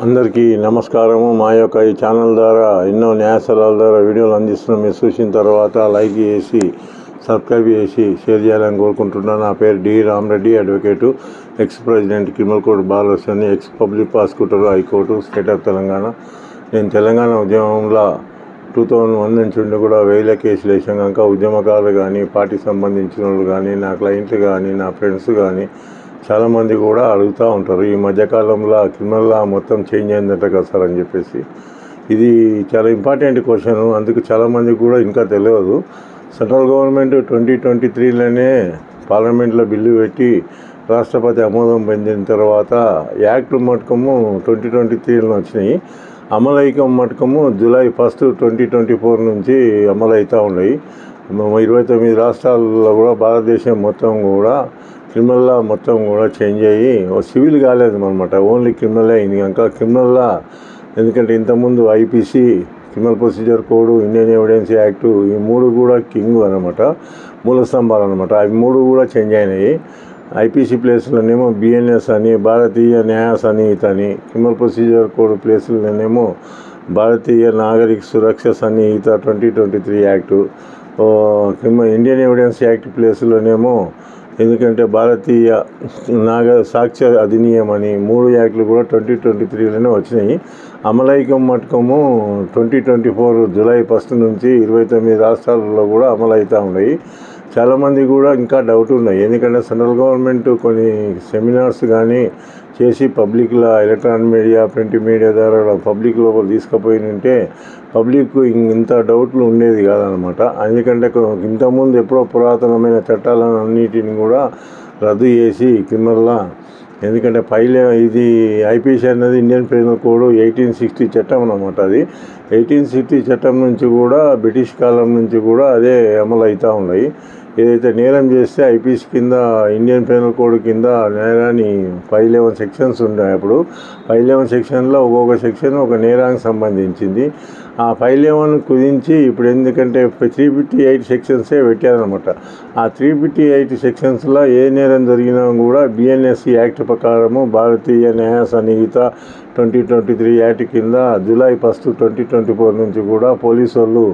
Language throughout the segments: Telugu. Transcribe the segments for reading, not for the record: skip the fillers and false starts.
అందరికీ నమస్కారము. మా యొక్క ఈ ఛానల్ ద్వారా ఎన్నో న్యాయస్థలాల ద్వారా వీడియోలు అందిస్తున్నాం. మీరు చూసిన తర్వాత లైక్ చేసి సబ్స్క్రైబ్ చేసి షేర్ చేయాలని కోరుకుంటున్నాను. నా పేరు D Ramareddy, advocate, ex president, criminal court bar association, ex public prosecutor, high court, state of Telangana. నేను తెలంగాణ ఉద్యమంలో 2001 నుంచి ఉండి కూడా వేల కేసులు వేసాం కనుక ఉద్యమకారులు కానీ, పార్టీకి సంబంధించిన వాళ్ళు కానీ, నా క్లయింట్లు కానీ, నా ఫ్రెండ్స్ కానీ చాలామంది కూడా అడుగుతూ ఉంటారు, ఈ మధ్యకాలంలో క్రిమినల్ లా మొత్తం చేంజ్ అయిందట కదా సార్ అని చెప్పేసి. ఇది చాలా ఇంపార్టెంట్ క్వశ్చన్. అందుకు చాలామంది కూడా ఇంకా తెలియదు. సెంట్రల్ గవర్నమెంట్ 2023లోనే పార్లమెంట్లో బిల్లు పెట్టి రాష్ట్రపతి ఆమోదం పొందిన తర్వాత యాక్ట్ మటుకము 2023లో వచ్చినాయి. అమలైకం మటుకము జూలై 1, 2024 నుంచి అమలు అవుతూ ఉన్నాయి. 29 రాష్ట్రాల్లో కూడా భారతదేశం మొత్తం కూడా క్రిమినల్ లా మొత్తం కూడా చేంజ్ అయ్యి సివిల్ కాలేదు అనమాట, ఓన్లీ క్రిమినల్ అయింది. ఇంకా క్రిమినల్ లా ఎందుకంటే ఇంతకుముందు IPC, criminal procedure code, Indian evidence act, ఈ మూడు కూడా కింగ్ అనమాట, మూల స్తంభాలు అనమాట. అవి మూడు కూడా చేంజ్ అయినాయి. ఐపీసీ ప్లేస్లోనేమో బిఎన్ఎస్ అని, భారతీయ న్యాయ సన్నిహిత అని, criminal procedure code ప్లేస్లోనేమో Bharatiya Nagarik సురక్ష సన్నిహిత 2023 యాక్టు, ఇండియన్ ఎవిడెన్స్ యాక్ట్ ప్లేస్లోనేమో ఎందుకంటే భారతీయ సాక్ష్య అధినియం అని 3 యాక్ట్లు కూడా 2023లోనే వచ్చినాయి. అమలైకం మటుకము 2024 జూలై 1 నుంచి 29 రాష్ట్రాలలో కూడా అమలు అవుతూ ఉన్నాయి. చాలామంది కూడా ఇంకా డౌట్ ఉన్నాయి. ఎందుకంటే సెంట్రల్ గవర్నమెంట్ కొన్ని సెమినార్స్ కానీ చేసి పబ్లిక్లో, ఎలక్ట్రానిక్ మీడియా, ప్రింట్ మీడియా ద్వారా పబ్లిక్ లోపల తీసుకుపోయినంటే పబ్లిక్ ఇంత డౌట్లు ఉండేది కాదనమాట. ఎందుకంటే ఇంతకుముందు ఎప్పుడో పురాతనమైన చట్టాలను అన్నిటిని కూడా రద్దు చేసి క్రిమినల్లా, ఎందుకంటే ఇది ఐపీసీ అనేది ఇండియన్ పీనల్ కోడ్ 1860 చట్టం అన్నమాట. అది 1860 చట్టం నుంచి కూడా బ్రిటిష్ కాలం నుంచి కూడా అదే అమలు అవుతూ ఉన్నాయి. ఏదైతే నేరం చేస్తే ఐపీసీ కింద, ఇండియన్ పీనల్ కోడ్ కింద నేరాన్ని 511 సెక్షన్స్ ఉన్నాయి. అప్పుడు 511 సెక్షన్లో ఒక్కొక్క సెక్షన్ ఒక నేరానికి సంబంధించింది. ఆ 511 కుదించి ఇప్పుడు ఎందుకంటే 358 సెక్షన్సే పెట్టారనమాట. ఆ 358 సెక్షన్స్లో ఏ నేరం జరిగినా కూడా బిఎన్ఎస్ యాక్ట్ ప్రకారము భారతీయ న్యాయ సన్నిహిత 2023 యాక్ట్ కింద జూలై 1, 2024 నుంచి కూడా పోలీసు వాళ్ళు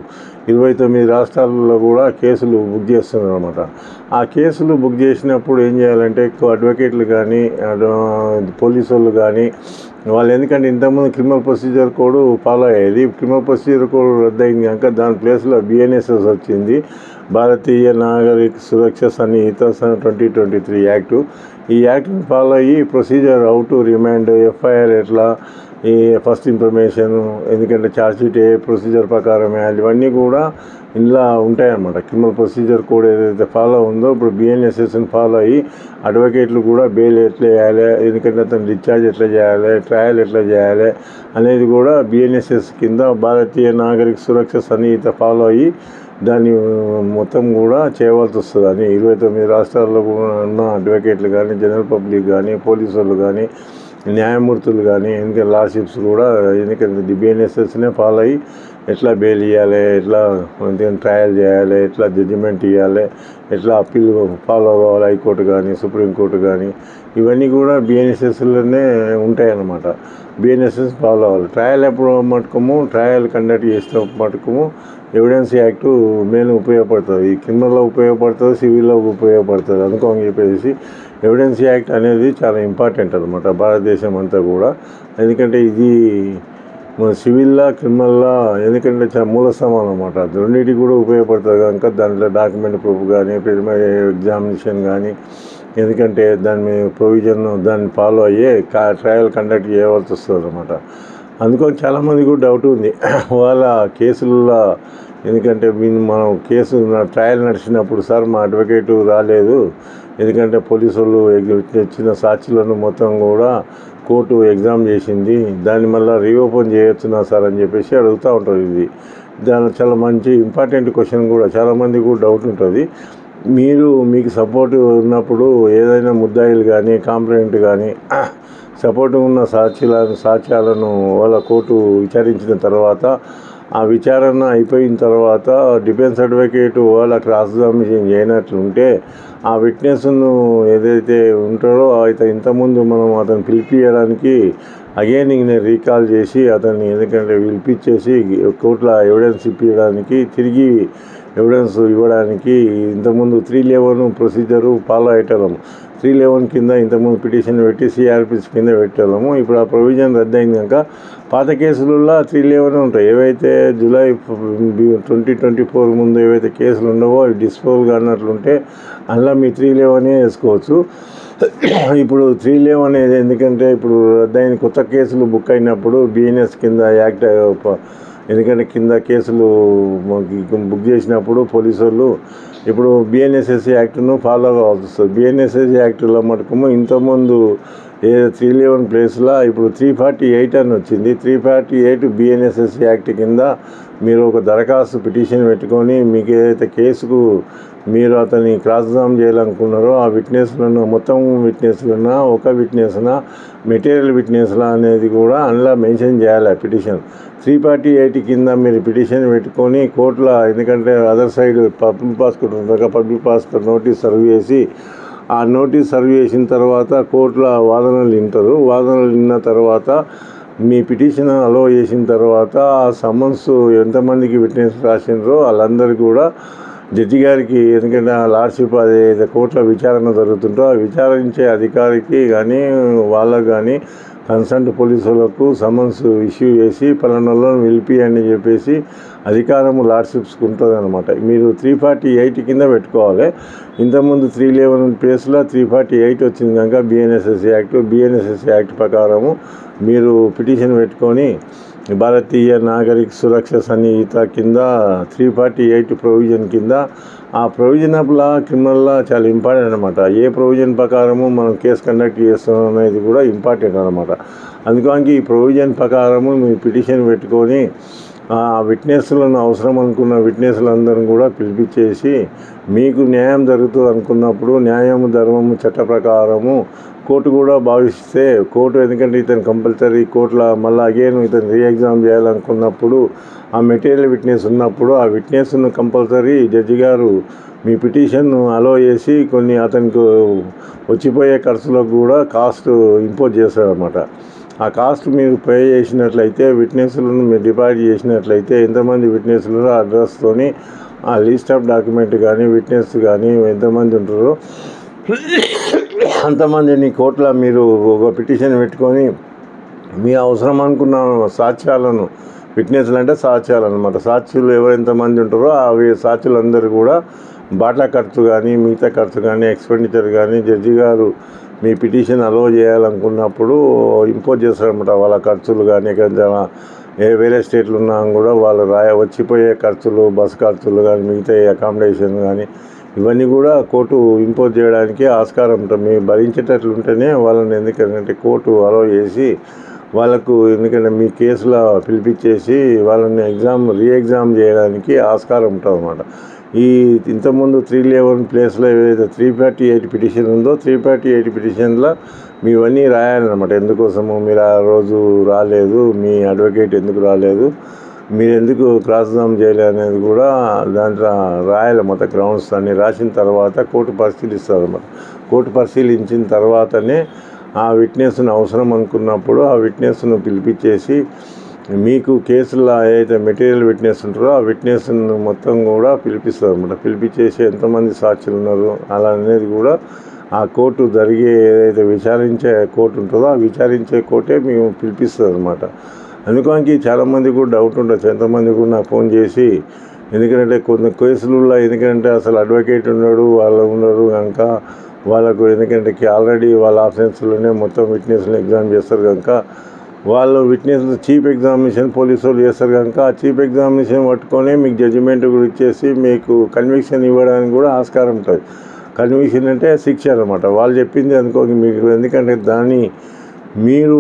29 రాష్ట్రాలలో కూడా కేసులు బుక్ చేస్తున్నారు అనమాట. ఆ కేసులు బుక్ చేసినప్పుడు ఏం చేయాలంటే అడ్వకేట్లు కానీ, పోలీసు వాళ్ళు కానీ, వాళ్ళు ఎందుకంటే ఇంతకుముందు క్రిమినల్ ప్రొసీజర్ కోడ్ ఫాలో అయ్యేది. క్రిమినల్ ప్రొసీజర్ కోడ్ రద్దయింది కనుక దాని ప్లేస్లో బిఎన్ఎస్ఎస్ వచ్చింది, భారతీయ నాగరిక సురక్ష సన్నిహిత 2023 యాక్టు. ఈ యాక్ట్ని ఫాలో అయ్యి procedure how to remand, FIR ఎట్లా, ఈ ఫస్ట్ ఇన్ఫర్మేషన్, ఎందుకంటే ఛార్జ్షీట్ ఏ ప్రొసీజర్ ప్రకారం వేయాలి, ఇవన్నీ కూడా ఇలా ఉంటాయన్నమాట. క్రిమినల్ ప్రొసీజర్ కోడ్ ఏదైతే ఫాలో ఉందో ఇప్పుడు బిఎన్ఎస్ఎస్ని ఫాలో అయ్యి అడ్వకేట్లు కూడా బెయిల్ ఎట్లా చేయాలి, ఎందుకంటే అతను డిశ్చార్జ్ ఎట్లా చేయాలి, ట్రయల్ ఎట్లా చేయాలి అనేది కూడా బిఎన్ఎస్ఎస్ కింద భారతీయ నాగరిక సురక్ష సన్నిహిత ఫాలో అయ్యి దాన్ని మొత్తం కూడా చేయవలసి వస్తుంది అని 29 రాష్ట్రాల్లో ఉన్న అడ్వకేట్లు కానీ, జనరల్ పబ్లిక్ కానీ, పోలీసు వాళ్ళు కానీ, న్యాయమూర్తులు కానీ, ఎందుకంటే లాషిప్స్ కూడా ఎందుకంటే బిఎన్ఎస్ఎస్నే ఫాలో అయ్యి ఎట్లా బెయిల్ ఇవ్వాలి, ఎట్లా ట్రయల్ చేయాలి, ఎట్లా జడ్జిమెంట్ ఇవ్వాలి, ఎట్లా అప్పీల్ ఫాలో అవ్వాలి, హైకోర్టు కానీ, సుప్రీంకోర్టు కానీ, ఇవన్నీ కూడా బిఎన్ఎస్ఎస్లోనే ఉంటాయన్నమాట. బిఎన్ఎస్ఎస్ ఫాలో అవ్వాలి. ట్రయల్ ఎప్పుడు మటుకము, ట్రయల్ కండక్ట్ చేసిన మటుకము ఎవిడెన్స్ యాక్టు మెయిన్ ఉపయోగపడుతుంది. ఈ క్రిమినల్లో ఉపయోగపడుతుంది, సివిల్లో ఉపయోగపడుతుంది. అందుకని చెప్పేసి ఎవిడెన్స్ యాక్ట్ అనేది చాలా ఇంపార్టెంట్ అనమాట భారతదేశం అంతా కూడా. ఎందుకంటే ఇది సివిల్లా, క్రిమినల్లా ఎందుకంటే చాలా మూల స్తంభం అనమాట. రెండింటికి కూడా ఉపయోగపడుతుంది కనుక దాంట్లో డాక్యుమెంట్ ప్రూఫ్ కానీ, ప్రిలిమినరీ ఎగ్జామినేషన్ కానీ, ఎందుకంటే దాని ప్రొవిజన్ దాన్ని ఫాలో అయ్యే ట్రయల్ కండక్ట్ చేయవలసి వస్తుంది అనమాట. అందుకని చాలామంది కూడా డౌట్ ఉంది వాళ్ళ కేసుల్లో. ఎందుకంటే మనం కేసు ట్రయల్ నడిచినప్పుడు సార్ మా అడ్వకేటు రాలేదు, ఎందుకంటే పోలీసు వాళ్ళు ఇచ్చిన సాక్షులను మొత్తం కూడా కోర్టు ఎగ్జామ్ చేసింది, దాన్ని మళ్ళీ రీఓపెన్ చేయొచ్చునా సార్ అని చెప్పేసి అడుగుతూ ఉంటారు. ఇది దాని చాలా మంచి ఇంపార్టెంట్ క్వశ్చన్ కూడా చాలామంది కూడా డౌట్ ఉంటుంది. మీకు సపోర్ట్ ఉన్నప్పుడు ఏదైనా ముద్దాయిలు కానీ, కాంప్లైంట్ కానీ సపోర్ట్ ఉన్న సాక్ష్యాలను వాళ్ళ కోర్టు విచారించిన తర్వాత ఆ విచారణ అయిపోయిన తర్వాత డిఫెన్స్ అడ్వకేట్ వాళ్ళ క్రాస్ ఎగ్జామినేషన్ చేయనట్లుంటే ఆ విట్నెస్ను ఏదైతే ఉంటారో అయితే ఇంతకుముందు మనం అతను పిలిపించడానికి అగైన్ నేను రీకాల్ చేసి అతన్ని ఎందుకంటే పిలిపించేసి కోర్టులో ఎవిడెన్స్ ఇప్పించడానికి తిరిగి ఎవిడెన్స్ ఇవ్వడానికి ఇంతకుముందు 311 ప్రొసీజరు ఫాలో అయ్యేటోళ్ళము. 311 కింద ఇంతకుముందు పిటిషన్ పెట్టి సిఆర్పిసి కింద పెట్టేళ్ళము. ఇప్పుడు ఆ ప్రొవిజన్ రద్దయింది కనుక పాత కేసులలో 311 ఉంటాయి. ఏవైతే జూలై 2024 ముందు ఏవైతే కేసులు ఉండవో అవి డిస్పోజ్ కానట్లుంటే అందులో మీ 311 వేసుకోవచ్చు. ఇప్పుడు 311 అనేది ఎందుకంటే ఇప్పుడు రద్దయిన కొత్త కేసులు బుక్ అయినప్పుడు బిఎన్ఎస్ కింద యాక్ట్ ఎందుకంటే కింద కేసులు బుక్ చేసినప్పుడు పోలీసు వాళ్ళు ఇప్పుడు బిఎన్ఎస్ఎస్ యాక్ట్ను ఫాలో కావాల్సి వస్తుంది. బిఎన్ఎస్ఎస్ యాక్ట్లో మటుకు ఇంతకుముందు 311 ప్లేస్లో ఇప్పుడు 348 అని వచ్చింది. 348 బిఎన్ఎస్ఎస్ యాక్ట్ కింద మీరు ఒక దరఖాస్తు పిటిషన్ పెట్టుకొని మీకు ఏదైతే కేసుకు మీరు అతన్ని క్రాస్ ఎగ్జామ్ చేయాలనుకున్నారో ఆ విట్నెస్లను మొత్తం విట్నెస్లన్నా ఒక విట్నెస్నా మెటీరియల్ విట్నెస్లా అనేది కూడా అందులో మెన్షన్ చేయాలి. పిటిషన్ 348 కింద మీరు పిటిషన్ పెట్టుకొని కోర్టులో ఎందుకంటే అదర్ సైడ్ పబ్లిక్ ప్రాసిక్యూటర్ ఉంటారు, పబ్లిక్ ప్రాసిక్యూటర్ నోటీస్ సర్వ్ చేసి ఆ నోటీస్ సర్వ్ చేసిన తర్వాత కోర్టులో వాదనలు వింటారు. వాదనలు విన్న తర్వాత మీ పిటిషన్ అలో చేసిన తర్వాత ఆ సమన్స్ ఎంతమందికి విట్నెస్ రాసినారో వాళ్ళందరికీ కూడా జడ్జి గారికి ఎందుకంటే ఆ లార్డ్షిప్ అదే కోర్టులో విచారణ జరుగుతుంటో ఆ విచారించే అధికారికి కానీ వాళ్ళకు కానీ కన్సర్న్ పోలీసు వాళ్ళకు సమన్స్ ఇష్యూ చేసి పలానాలో పిలిపియండి అని చెప్పేసి అధికారం లార్డ్షిప్స్కి ఉంటుంది అనమాట. మీరు 348 కింద పెట్టుకోవాలి. ఇంతకుముందు 311 ప్లేస్లో 348 వచ్చింది కనుక బిఎన్ఎస్ఎస్ యాక్ట్ ప్రకారము మీరు పిటిషన్ పెట్టుకొని భారతీయ నాగరిక సురక్ష సన్నిహిత కింద 348 ప్రొవిజన్ కింద ఆ ప్రొవిజన్ ఆఫ్ లా క్రిమినల్ లా చాలా ఇంపార్టెంట్ అనమాట. ఏ ప్రొవిజన్ ప్రకారము మనం కేసు కండక్ట్ చేస్తాం అనేది కూడా ఇంపార్టెంట్ అనమాట. అందుకని ఈ ప్రొవిజన్ ప్రకారము మీ పిటిషన్ పెట్టుకొని ఆ విట్నెస్లను అవసరం అనుకున్న విట్నెస్లందరూ కూడా పిలిపించేసి మీకు న్యాయం జరుగుతుంది అనుకున్నప్పుడు న్యాయము ధర్మము చట్ట ప్రకారము కోర్టు కూడా భావిస్తే కోర్టు ఎందుకంటే ఇతను కంపల్సరీ కోర్టులో మళ్ళీ అగైన్ ఇతను రీఎగ్జామ్ చేయాలనుకున్నప్పుడు ఆ మెటీరియల్ విట్నెస్ ఉన్నప్పుడు ఆ విట్నెస్ను కంపల్సరీ జడ్జి గారు మీ పిటిషన్ను అలో చేసి కొన్ని అతనికి వచ్చిపోయే ఖర్చులకు కూడా కాస్ట్ ఇంపోజ్ చేస్తారన్నమాట. ఆ కాస్ట్ మీరు పే చేసినట్లయితే విట్నెస్లను మీరు డిపాజిట్ చేసినట్లయితే ఎంతమంది విట్నెస్లు అడ్రస్తోని ఆ లిస్ట్ ఆఫ్ డాక్యుమెంట్ కానీ విట్నెస్ కానీ ఎంతమంది ఉంటారో అంతమందిని కోర్టులో మీరు ఒక పిటిషన్ పెట్టుకొని మీ అవసరం అనుకున్న సాక్ష్యాలను విట్నెస్లు అంటే సాక్ష్యాలు అనమాట. సాక్షులు ఎవరెంతమంది ఉంటారో అవి సాక్షులందరూ కూడా బాటా ఖర్చు కానీ మిగతా ఖర్చు కానీ ఎక్స్పెండిచర్ కానీ జడ్జి గారు మీ పిటిషన్ అలో చేయాలనుకున్నప్పుడు ఇంపోజ్ చేస్తారనమాట. వాళ్ళ ఖర్చులు కానీ వేరే స్టేట్లు ఉన్నా కూడా వాళ్ళు వచ్చిపోయే ఖర్చులు బస్ ఖర్చులు కానీ మిగతా అకామిడేషన్ కానీ ఇవన్నీ కూడా కోర్టు ఇంపోజ్ చేయడానికి ఆస్కారం ఉంటుంది. మీరు భరించేటట్లు ఉంటేనే వాళ్ళని ఎందుకంటే కోర్టు అలో చేసి వాళ్ళకు ఎందుకంటే మీ కేసులో పిలిపించేసి వాళ్ళని రీఎగ్జామ్ చేయడానికి ఆస్కారం ఉంటుంది అన్నమాట. ఈ ఇంతకుముందు 311 ప్లేస్లో ఏదైతే 348 పిటిషన్ ఉందో 348 పిటిషన్లో మీవన్నీ రాయాలన్నమాట. ఎందుకోసము మీరు ఆ రోజు రాలేదు, మీ అడ్వకేట్ ఎందుకు రాలేదు, మీరు ఎందుకు క్రాస్ ఎగ్జామ్ చేయలేదు అనేది కూడా దాంట్లో రాయాలి. మొత్తం గ్రౌండ్స్ అన్నీ రాసిన తర్వాత కోర్టు పరిశీలిస్తుంది అన్నమాట. కోర్టు పరిశీలించిన తర్వాతనే ఆ విట్నెస్ను అవసరం అనుకున్నప్పుడు ఆ విట్నెస్ను పిలిపించేసి మీకు కేసులో ఏదైతే మెటీరియల్ విట్నెస్ ఉంటారో ఆ విట్నెస్ను మొత్తం కూడా పిలిపిస్తారు అన్నమాట. పిలిపించేసి ఎంతమంది సాక్షులు ఉన్నారు అలా అనేది కూడా ఆ కోర్టు జరిగే ఏదైతే విచారించే కోర్టు ఉంటుందో ఆ విచారించే కోర్టే మేము పిలిపిస్తుంది అన్నమాట. అందుకని చాలామంది కూడా డౌట్ ఉండొచ్చు. ఎంతమంది కూడా నాకు ఫోన్ చేసి ఎందుకంటే కొన్ని కేసులలో ఎందుకంటే అసలు అడ్వకేట్ ఉన్నాడు వాళ్ళు ఉన్నారు కనుక వాళ్ళకు ఎందుకంటే ఆల్రెడీ వాళ్ళ ఆఫెన్స్లోనే మొత్తం విట్నెస్ని ఎగ్జామ్ చేస్తారు కనుక వాళ్ళు విట్నెస్ చీఫ్ ఎగ్జామినేషన్ పోలీసు వాళ్ళు చేస్తారు కనుక ఆ చీఫ్ ఎగ్జామినేషన్ పట్టుకొని మీకు జడ్జిమెంట్ కూడా ఇచ్చేసి మీకు కన్విక్షన్ ఇవ్వడానికి కూడా ఆస్కారం ఉంటుంది. కన్విక్షన్ అంటే శిక్ష అనమాట. వాళ్ళు చెప్పింది అనుకోని మీకు ఎందుకంటే దాన్ని మీరు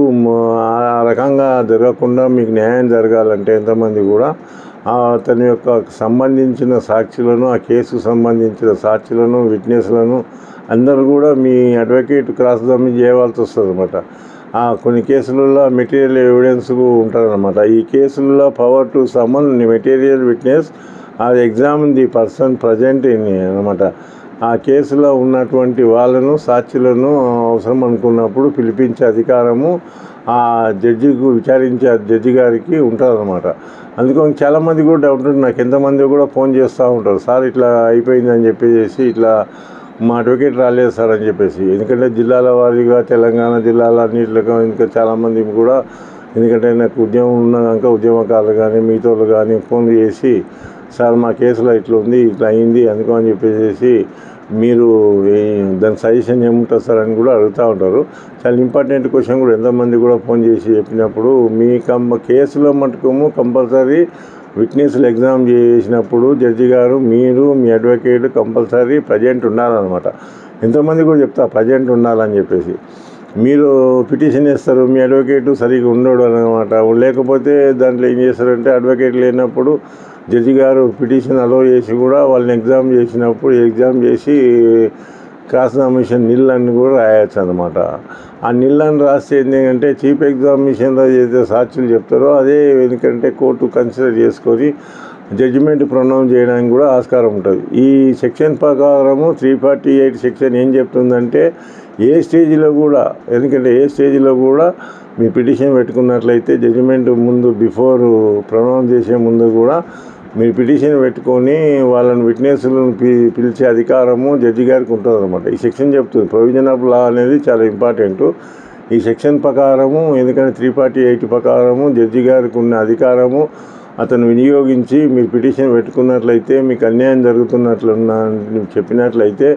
ఆ రకంగా జరగకుండా మీకు న్యాయం జరగాలంటే ఎంతమంది కూడా అతని యొక్క సంబంధించిన సాక్షులను ఆ కేసుకు సంబంధించిన సాక్షులను విట్నెస్లను అందరూ కూడా మీ అడ్వకేట్ క్రాస్ ఎగ్జామిన్ చేయవలసి వస్తుంది అనమాట. కొన్ని కేసులలో మెటీరియల్ ఎవిడెన్స్ ఉంటారనమాట. ఈ కేసులలో power to summon material witness or examine the person present in అనమాట. ఆ కేసులో ఉన్నటువంటి వాళ్ళను సాక్షులను అవసరం అనుకున్నప్పుడు పిలిపించే అధికారము ఆ జడ్జికి విచారించే జడ్జి గారికి ఉంటుందన్నమాట. అందుకని చాలామంది కూడా డౌట్ ఉంటుంది. నాకు ఎంతమంది కూడా ఫోన్ చేస్తూ ఉంటారు, సార్ ఇట్లా అయిపోయిందని చెప్పేసి, ఇట్లా మా అడ్వకేట్ రాలేదు సార్ అని చెప్పేసి. ఎందుకంటే జిల్లాల వారీగా తెలంగాణ జిల్లాల అన్నింటిలో ఇంకా చాలామంది కూడా, ఎందుకంటే నాకు ఉద్యమం ఉన్నాక ఉద్యమకారులు కానీ మిగతా వాళ్ళు కానీ ఫోన్ చేసి, సార్ మా కేసులో ఇట్లా ఉంది, ఇట్లా అయింది అందుకో అని చెప్పేసి మీరు దాని సజెషన్ ఏముంటుంది సార్ అని కూడా అడుగుతూ ఉంటారు. చాలా ఇంపార్టెంట్ క్వశ్చన్ కూడా ఎంతమంది కూడా ఫోన్ చేసి చెప్పినప్పుడు, మీ కేసులో మటుకు కంపల్సరీ విట్నెస్లు ఎగ్జామ్ చేసినప్పుడు జడ్జి గారు మీరు మీ అడ్వకేట్ కంపల్సరీ ప్రజెంట్ ఉండాలన్నమాట. ఎంతోమంది కూడా చెప్తా ప్రజెంట్ ఉండాలని చెప్పేసి. మీరు పిటిషన్ వేస్తారు, మీ అడ్వకేట్ సరిగ్గా ఉండడు అనమాట. లేకపోతే దాంట్లో ఏం చేస్తారంటే అడ్వకేట్ లేనప్పుడు జడ్జి గారు పిటిషన్ అలో చేసి కూడా వాళ్ళని ఎగ్జామ్ చేసి క్రాస్ ఎగ్జామినేషన్ నిల్ అని కూడా రాయొచ్చు అనమాట. ఆ నిల్ అని రాస్తే ఏంటంటే చీఫ్ ఎగ్జామినేషన్లో ఏదైతే సాక్షులు చెప్తారో అదే ఎందుకంటే కోర్టు కన్సిడర్ చేసుకొని జడ్జిమెంట్ ప్రొనౌన్స్ చేయడానికి కూడా ఆస్కారం ఉంటుంది. ఈ సెక్షన్ ప్రకారము 348 సెక్షన్ ఏం చెప్తుందంటే, ఏ స్టేజ్లో కూడా, ఎందుకంటే ఏ స్టేజ్లో కూడా మీ పిటిషన్ పెట్టుకున్నట్లయితే జడ్జిమెంట్ ముందు బిఫోర్ ప్రొనౌన్స్ చేసే ముందు కూడా మీరు పిటిషన్ పెట్టుకొని వాళ్ళని విట్నెస్లను పిలిచే అధికారము జడ్జి గారికి ఉంటుంది అనమాట. ఈ సెక్షన్ చెప్తుంది. ప్రొవిజన్ ఆఫ్ లా అనేది చాలా ఇంపార్టెంటు. ఈ సెక్షన్ ప్రకారము, ఎందుకంటే 348 ప్రకారము జడ్జి గారికి ఉన్న అధికారము అతను వినియోగించి మీరు పిటిషన్ పెట్టుకున్నట్లయితే మీకు అన్యాయం జరుగుతున్నట్లున్న చెప్పినట్లయితే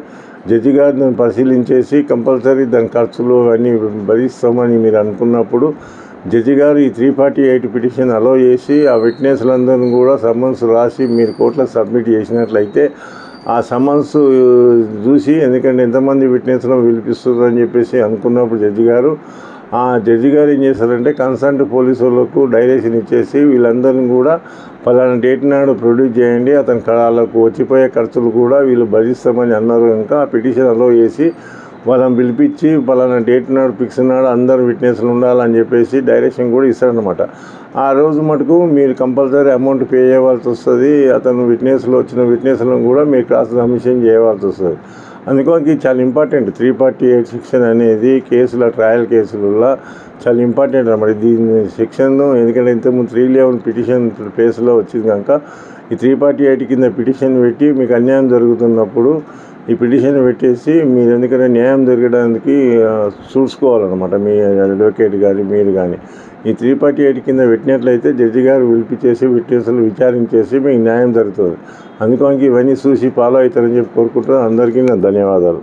జడ్జి గారు దాన్ని పరిశీలించేసి కంపల్సరీ దాని ఖర్చులు అన్నీ భరిస్తామని మీరు అనుకున్నప్పుడు జడ్జి గారు ఈ 348 పిటిషన్ అలో చేసి ఆ విట్నెస్లందరినీ కూడా సమన్స్ రాసి మీరు కోర్టులో సబ్మిట్ చేసినట్లయితే ఆ సమన్స్ చూసి, ఎందుకంటే ఎంతమంది విట్నెస్లను పిలిపిస్తుందని చెప్పేసి అనుకున్నప్పుడు జడ్జి గారు ఏం చేస్తారంటే కన్సర్న్ పోలీసు వాళ్ళకు డైరెక్షన్ ఇచ్చేసి వీళ్ళందరినీ కూడా పలానా డేట్ నాడు ప్రొడ్యూస్ చేయండి, అతని వాళ్ళకు వచ్చిపోయే ఖర్చులు కూడా వీళ్ళు భరిస్తామని అన్నారు. ఇంకా ఆ పిటిషన్ అలో చేసి వాళ్ళని పిలిపించి పలానా డేట్ నాడు ఫిక్స్ నాడు అందరు విట్నెస్లు ఉండాలని చెప్పేసి డైరెక్షన్ కూడా ఇస్తారనమాట. ఆ రోజు మటుకు మీరు కంపల్సరీ అమౌంట్ పే చేయవలసి వస్తుంది. అతను వచ్చిన విట్నెస్లను కూడా మీరు క్రాస్ ఎగ్జామినేషన్ చేయవలసి వస్తుంది. అందుకని చాలా ఇంపార్టెంట్ 348 సెక్షన్ అనేది ట్రయల్ కేసులలో చాలా ఇంపార్టెంట్ అన్నమాట. దీని సెక్షన్ ఎందుకంటే ఇంతకుముందు 311 పిటిషన్ ప్లేస్లో వచ్చింది కనుక ఈ 348 కింద పిటిషన్ పెట్టి మీకు అన్యాయం జరుగుతున్నప్పుడు ఈ పిటిషన్ పెట్టేసి మీరు ఎందుకంటే న్యాయం జరగడానికి చూసుకోవాలన్నమాట. మీ అడ్వకేట్ కానీ మీరు కానీ ఈ 348 కింద పెట్టినట్లయితే జడ్జి గారు పిలిపించేసి విట్నెస్లు విచారించేసి మీకు న్యాయం జరుగుతుంది. అందుకని ఇవన్నీ చూసి ఫాలో అవుతారని చెప్పి కోరుకుంటున్నాను. అందరికీ నా ధన్యవాదాలు.